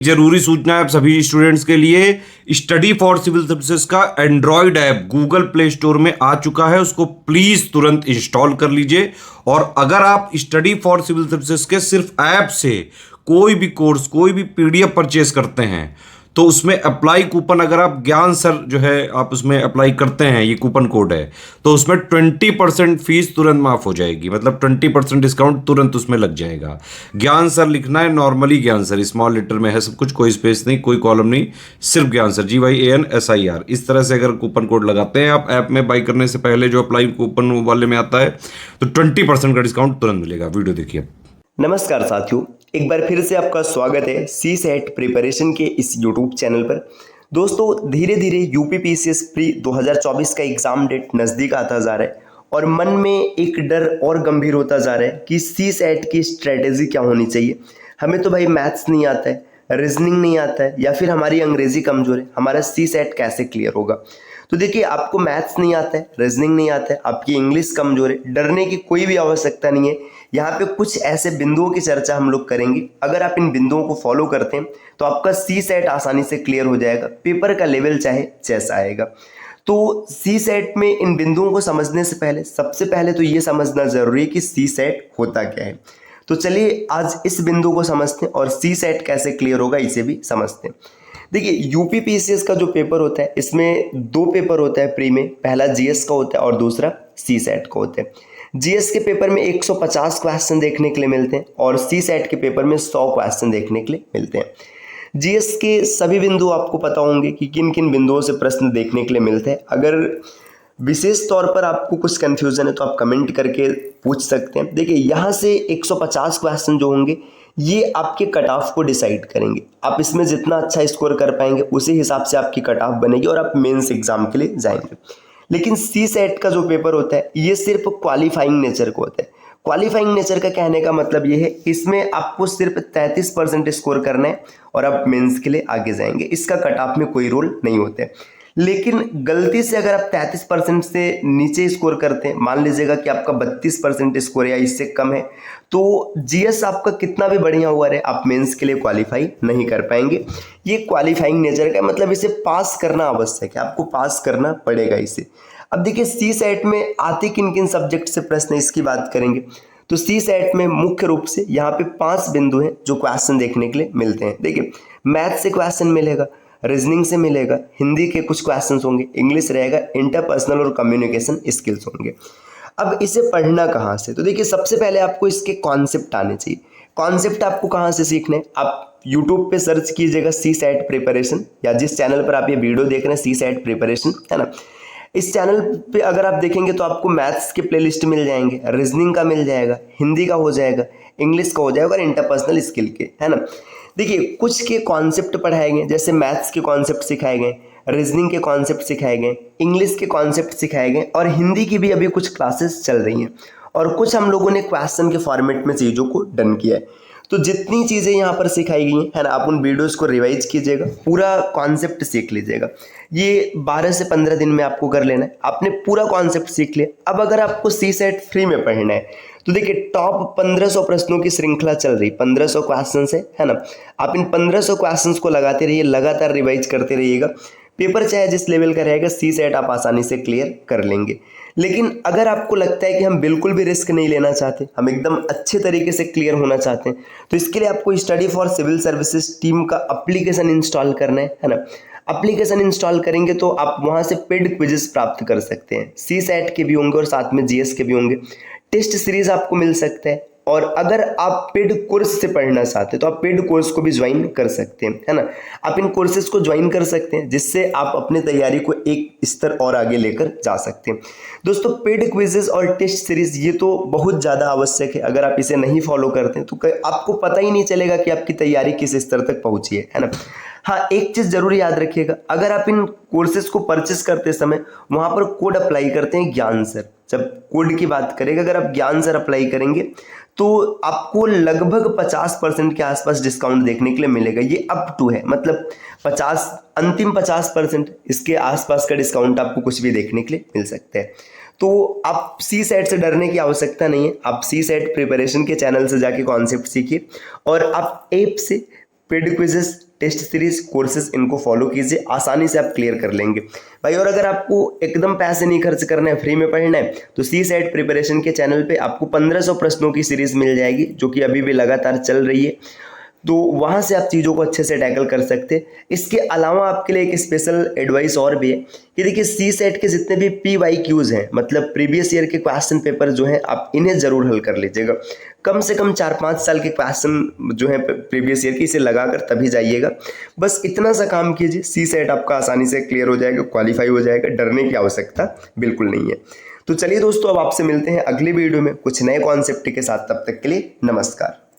जरूरी सूचना है आप सभी स्टूडेंट्स के लिए। स्टडी फॉर सिविल सर्विसेज का Android app Google play store में आ चुका है, उसको प्लीज तुरंत इंस्टॉल कर लीजिए। और अगर आप स्टडी फॉर सिविल सर्विसेज के सिर्फ ऐप से कोई भी कोर्स, कोई भी पीडीएफ परचेस करते हैं तो उसमें अप्लाई कूपन, अगर आप ज्ञान सर जो है आप उसमें अप्लाई करते हैं, ये कूपन कोड है, तो उसमें 20% फीस तुरंत माफ हो जाएगी। मतलब 20% डिस्काउंट तुरंत उसमें लग जाएगा। ज्ञान सर लिखना है, नॉर्मली ज्ञान सर, स्मॉल लेटर में है सब कुछ, कोई स्पेस नहीं, कोई कॉलम नहीं, सिर्फ ज्ञान सर, GYANSIR। इस तरह से अगर कूपन कोड लगाते हैं आप ऐप में बाई करने से पहले, जो अप्लाई कूपन वाले में आता है, तो 20% का डिस्काउंट तुरंत मिलेगा। वीडियो देखिए। नमस्कार साथियों, एक बार फिर से आपका स्वागत है सी सेट प्रिपरेशन के इस यूट्यूब चैनल पर। दोस्तों, धीरे धीरे यूपी पीसीएस प्री 2024 का एग्ज़ाम डेट नज़दीक आता जा रहा है और मन में एक डर और गंभीर होता जा रहा है कि सी सेट की स्ट्रेटेजी क्या होनी चाहिए। हमें तो भाई मैथ्स नहीं आता है, रीजनिंग नहीं आता है, या फिर हमारी अंग्रेजी कमज़ोर है, हमारा सी सेट कैसे क्लियर होगा। तो देखिए, आपको मैथ्स नहीं आता है, रीजनिंग नहीं आता है, आपकी इंग्लिश कमज़ोर है, डरने की कोई भी आवश्यकता नहीं है। यहाँ पे कुछ ऐसे बिंदुओं की चर्चा हम लोग करेंगे। अगर आप इन बिंदुओं को फॉलो करते हैं तो आपका सी सेट आसानी से क्लियर हो जाएगा, पेपर का लेवल चाहे जैसा आएगा। तो सी सेट में इन बिंदुओं को समझने से पहले सबसे पहले तो ये समझना जरूरी है कि सी सेट होता क्या है। तो चलिए आज इस बिंदु को समझते हैं और सी सेट कैसे क्लियर होगा इसे भी समझते हैं। देखिए, यूपी पीसीएस का जो पेपर होता है, इसमें दो पेपर होता है प्री में। पहला जीएस का होता है और दूसरा सी सेट का होता है। जीएस के पेपर में 150 क्वेश्चन देखने के लिए मिलते हैं और सी सेट के पेपर में 100 क्वेश्चन देखने के लिए मिलते हैं। जीएस के सभी बिंदु आपको पता होंगे कि किन किन बिंदुओं से प्रश्न देखने के लिए मिलते हैं। अगर विशेष तौर पर आपको कुछ कंफ्यूजन है तो आप कमेंट करके पूछ सकते हैं। देखिए, यहाँ से 150 क्वेश्चन जो होंगे ये आपके कट ऑफ को डिसाइड करेंगे। आप इसमें जितना अच्छा स्कोर कर पाएंगे उसी हिसाब से आपकी कट ऑफ बनेगी और आप मेंस एग्जाम के लिए जाएंगे। लेकिन सी सेट का जो पेपर होता है ये सिर्फ क्वालिफाइंग नेचर का होता है। क्वालिफाइंग नेचर का कहने का मतलब ये है, इसमें आपको सिर्फ 33% स्कोर करना है और आप मेंस के लिए आगे जाएंगे। इसका कट ऑफ में कोई रोल नहीं होता है। लेकिन गलती से अगर आप 33% से नीचे स्कोर करते हैं, मान लीजिएगा कि आपका 32% स्कोर या इससे कम है, तो जीएस आपका कितना भी बढ़िया हुआ रहे, आप मेंस के लिए क्वालिफाई नहीं कर पाएंगे। ये क्वालिफाइंग नेचर का मतलब इसे पास करना आवश्यक है, आपको पास करना पड़ेगा इसे। अब देखिए, सी सेट में आते किन किन सब्जेक्ट से प्रश्न, इसकी बात करेंगे तो सी सेट में मुख्य रूप से यहाँ पे 5 बिंदु हैं जो क्वेश्चन देखने के लिए मिलते हैं। देखिए, मैथ से क्वेश्चन मिलेगा, रीजनिंग से मिलेगा, हिंदी के कुछ क्वेश्चंस होंगे, इंग्लिश रहेगा, इंटरपर्सनल और कम्युनिकेशन स्किल्स होंगे। अब इसे पढ़ना कहाँ से, तो देखिए सबसे पहले आपको इसके कॉन्सेप्ट आने चाहिए। कॉन्सेप्ट आपको कहाँ से सीखने हैं, आप यूट्यूब पे सर्च कीजिएगा सी सेट प्रिपरेशन, या जिस चैनल पर आप ये वीडियो देख रहे हैं सी सेट प्रिपरेशन, है ना। इस चैनल पे अगर आप देखेंगे तो आपको मैथ्स के प्लेलिस्ट मिल जाएंगे, रीजनिंग का मिल जाएगा, हिंदी का हो जाएगा, इंग्लिश का हो जाएगा और इंटरपर्सनल स्किल के, है ना। देखिए, कुछ के कॉन्सेप्ट पढ़ाए गए, जैसे मैथ्स के कॉन्सेप्ट सिखाए गए, रीजनिंग के कॉन्सेप्ट सिखाए गए, इंग्लिश के कॉन्सेप्ट सिखाए गए और हिंदी की भी अभी कुछ क्लासेस चल रही हैं। और कुछ हम लोगों ने क्वेश्चन के फॉर्मेट में चीज़ों को डन किया है। तो जितनी चीज़ें यहाँ पर सिखाई गई हैं, है ना, आप उन वीडियोस को रिवाइज कीजिएगा, पूरा कॉन्सेप्ट सीख लीजिएगा। ये 12 से 15 दिन में आपको कर लेना है। आपने पूरा कॉन्सेप्ट सीख लिया। अब अगर आपको सी सेट फ्री में पढ़ना है तो देखिए, टॉप 1500 प्रश्नों की श्रृंखला चल रही, 1500 क्वेश्चन है ना। आप इन 1500 क्वेश्चन को लगाते रहिए, लगातार रिवाइज करते रहिएगा। पेपर चाहे जिस लेवल का रहेगा, सी सेट आप आसानी से क्लियर कर लेंगे। लेकिन अगर आपको लगता है कि हम बिल्कुल भी रिस्क नहीं लेना चाहते, हम एकदम अच्छे तरीके से क्लियर होना चाहते हैं, तो इसके लिए आपको study for civil services team का एप्लीकेशन इंस्टॉल करना है ना। एप्लीकेशन इंस्टॉल करेंगे तो आप वहां से पेड क्विजेस प्राप्त कर सकते हैं। सी सेट के भी होंगे और साथ में जीएस के भी होंगे। टेस्ट सीरीज आपको मिल सकता है। और अगर आप पेड कोर्स से पढ़ना चाहते हैं तो आप पेड कोर्स को भी ज्वाइन कर सकते हैं, है ना। आप इन कोर्सेज को ज्वाइन कर सकते हैं जिससे आप अपने तैयारी को एक स्तर और आगे लेकर जा सकते हैं। दोस्तों, पेड क्विजेस और टेस्ट सीरीज ये तो बहुत ज़्यादा आवश्यक है। अगर आप इसे नहीं फॉलो करते हैं तो आपको पता ही नहीं चलेगा कि आपकी तैयारी किस स्तर तक पहुंची है ना। हाँ, एक चीज़ जरूर याद रखिएगा, अगर आप इन कोर्सेज को परचेस करते समय वहाँ पर कोड अप्लाई करते हैं ज्ञान सर, जब कोड की बात करेंगे, अगर आप ज्ञान सर अप्लाई करेंगे तो आपको लगभग 50% के आसपास डिस्काउंट देखने के लिए मिलेगा। ये अप टू है, मतलब 50, अंतिम 50%, इसके आसपास का डिस्काउंट आपको कुछ भी देखने के लिए मिल सकता है। तो आप सी सेट से डरने की आवश्यकता नहीं है। आप सी सेट प्रिपरेशन के चैनल से जाके कॉन्सेप्ट सीखिए और आप ऐप से paid quizzes, test series, courses, इनको फॉलो कीजिए, आसानी से आप क्लियर कर लेंगे भाई। और अगर आपको एकदम पैसे नहीं खर्च करना है, फ्री में पढ़ना है, तो सी सेट प्रिपरेशन के चैनल पे आपको 1500 प्रश्नों की सीरीज मिल जाएगी, जो कि अभी भी लगातार चल रही है। तो वहाँ से आप चीज़ों को अच्छे से टैकल कर सकते हैं। इसके अलावा आपके लिए एक स्पेशल एडवाइस और भी है कि देखिए, सी सेट के जितने भी PYQs हैं, मतलब प्रीवियस ईयर के क्वेश्चन पेपर जो हैं, आप इन्हें ज़रूर हल कर लीजिएगा। कम से कम 4-5 साल के क्वेश्चन जो है प्रीवियस ईयर की, इसे लगाकर तभी जाइएगा। बस इतना सा काम कीजिए, सी सेट आपका आसानी से क्लियर हो जाएगा, क्वालिफाई हो जाएगा, डरने की आवश्यकता बिल्कुल नहीं है। तो चलिए दोस्तों, अब आपसे मिलते हैं अगली वीडियो में कुछ नए कॉन्सेप्ट के साथ। तब तक के लिए नमस्कार।